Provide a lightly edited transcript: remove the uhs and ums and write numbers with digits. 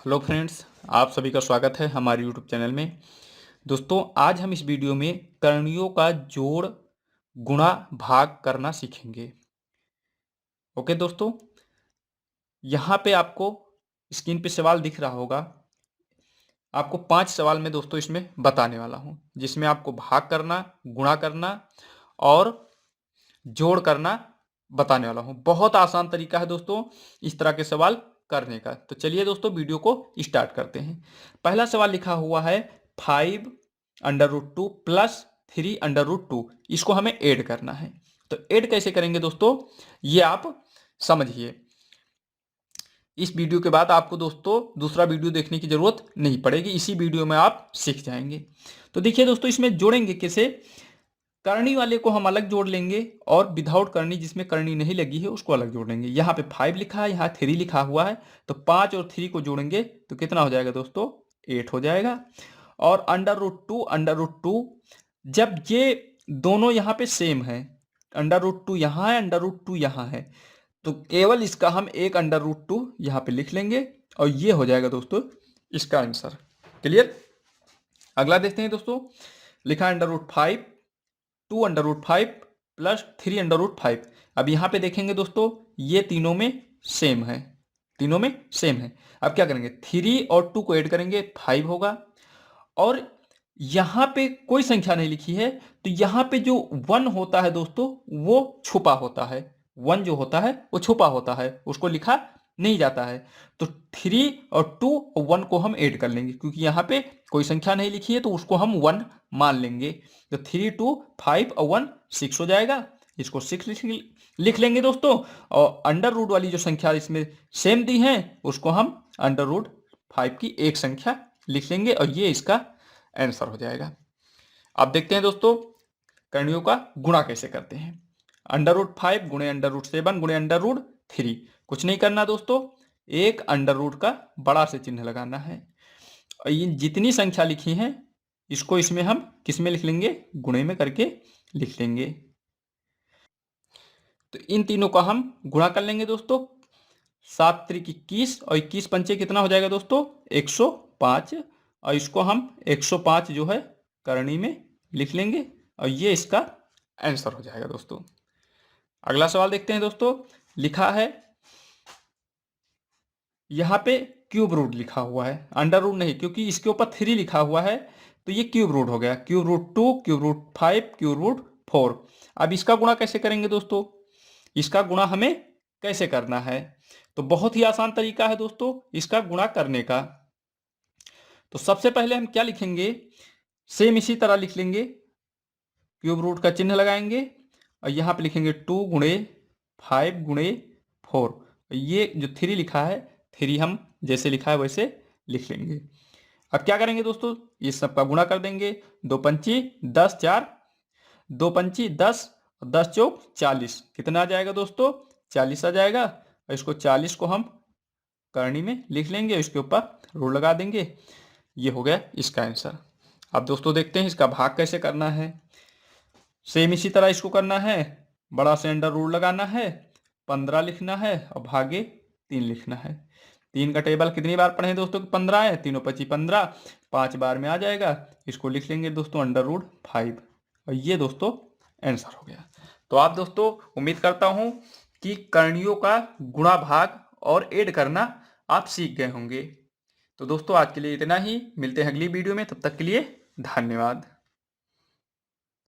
Hello friends, आप सभी का स्वागत है हमारे यूट्यूब चैनल में। दोस्तों, आज हम इस वीडियो में करणियों का जोड़, गुणा, भाग करना सीखेंगे। ओके दोस्तों, यहाँ पे आपको स्क्रीन पे सवाल दिख रहा होगा। आपको 5 सवाल मैं दोस्तों इसमें बताने वाला हूँ, जिसमें आपको भाग करना, गुणा करना और जोड़ करना बताने वाला हूँ। बहुत आसान तरीका है दोस्तों इस तरह के सवाल करने का। तो चलिए दोस्तों वीडियो को स्टार्ट करते हैं। पहला सवाल लिखा हुआ है 5√2 प्लस 3√2। इसको हमें ऐड करना है। तो ऐड कैसे करेंगे दोस्तों, ये आप समझिए। इस वीडियो के बाद आपको दोस्तों दूसरा वीडियो देखने की जरूरत नहीं पड़ेगी, इसी वीडियो में आप सीख जाएंगे। तो देखिए दोस्तों, इसमें जोड़ेंगे कैसे। करनी वाले को हम अलग जोड़ लेंगे और विदाउट करनी, जिसमें करनी नहीं लगी है, उसको अलग जोड़ लेंगे। यहाँ पे 5 लिखा है, यहाँ 3 लिखा हुआ है, तो 5 और 3 को जोड़ेंगे तो कितना हो जाएगा दोस्तों, 8 हो जाएगा। और √2 जब ये दोनों यहाँ पे सेम है, √2 यहाँ है, √2 यहाँ है, तो केवल इसका हम एक √2 यहाँ पे लिख लेंगे और ये हो जाएगा दोस्तों इसका आंसर। क्लियर। अगला देखते हैं दोस्तों, लिखा है √5 2√5 प्लस 3√5। अब यहाँ पे देखेंगे दोस्तों, ये तीनों में सेम है, तीनों में सेम है। अब क्या करेंगे, 3 और 2 को ऐड करेंगे, 5 होगा। और यहाँ पे कोई संख्या नहीं लिखी है, तो यहाँ पे जो 1 होता है दोस्तों वो छुपा होता है। 1 जो होता है वो छुपा होता है, उसको लिखा नहीं जाता है। तो 3 और 2 और 1 को हम ऐड कर लेंगे, क्योंकि यहाँ पे कोई संख्या नहीं लिखी है तो उसको हम 1 मान लेंगे। तो 3 2 5 और 1 6 हो जाएगा। इसको 6 लिख लेंगे दोस्तों। और अंडर रूट वाली जो संख्या इसमें सेम दी है, उसको हम √5 की एक संख्या लिख लेंगे और ये इसका आंसर हो जाएगा। अब देखते हैं दोस्तों करणियों का गुणा कैसे करते हैं। √5 गुणे √7 गुणे √3। कुछ नहीं करना दोस्तों, एक अंडर रूट का बड़ा से चिन्ह लगाना है। और ये जितनी संख्या लिखी है इसको इसमें हम किस में लिख लेंगे, गुणे में करके लिख लेंगे। तो इन तीनों का हम गुणा कर लेंगे दोस्तों। 7 त्रिक 21 और 21 पंचे कितना हो जाएगा दोस्तों, 105। और इसको हम 105 जो है करनी में लिख लेंगे और ये इसका आंसर हो जाएगा दोस्तों। अगला सवाल देखते हैं दोस्तों, लिखा है यहाँ पे क्यूब रूट लिखा हुआ है, अंडर रूट नहीं, क्योंकि इसके ऊपर 3 लिखा हुआ है तो ये क्यूब रूट हो गया। √2 √5 √4। अब इसका गुणा कैसे करेंगे दोस्तों, इसका गुणा हमें कैसे करना है। तो बहुत ही आसान तरीका है दोस्तों इसका गुणा करने का। तो सबसे पहले हम क्या लिखेंगे, सेम इसी तरह लिख लेंगे, क्यूब रूट का चिन्ह लगाएंगे और यहाँ पे लिखेंगे 2 गुणे 5 गुणे 4। ये जो 3 लिखा है, 3 हम जैसे लिखा है वैसे लिख लेंगे। अब क्या करेंगे दोस्तों, ये सबका गुणा कर देंगे। 2 पंची 10 4, 2 पंची 10 और 10 चौक 40। कितना आ जाएगा दोस्तों, 40 आ जाएगा। और इसको 40 को हम करनी में लिख लेंगे, इसके ऊपर रूल लगा देंगे। ये हो गया इसका आंसर। अब दोस्तों देखते हैं इसका भाग कैसे करना है। सेम इसी तरह इसको करना है, बड़ा से अंडर रूल लगाना है, 15 लिखना है और भागे 3 लिखना है। 3 का टेबल कितनी बार पढ़े दोस्तों, 15 है, 3 25 15, 5 बार में आ जाएगा। इसको लिख लेंगे दोस्तों √5 और ये दोस्तों आंसर हो गया। तो आप दोस्तों उम्मीद करता हूँ कि करणियों का गुणा भाग और ऐड करना आप सीख गए होंगे। तो दोस्तों आज के लिए इतना ही, मिलते हैं अगली वीडियो में, तब तक के लिए धन्यवाद।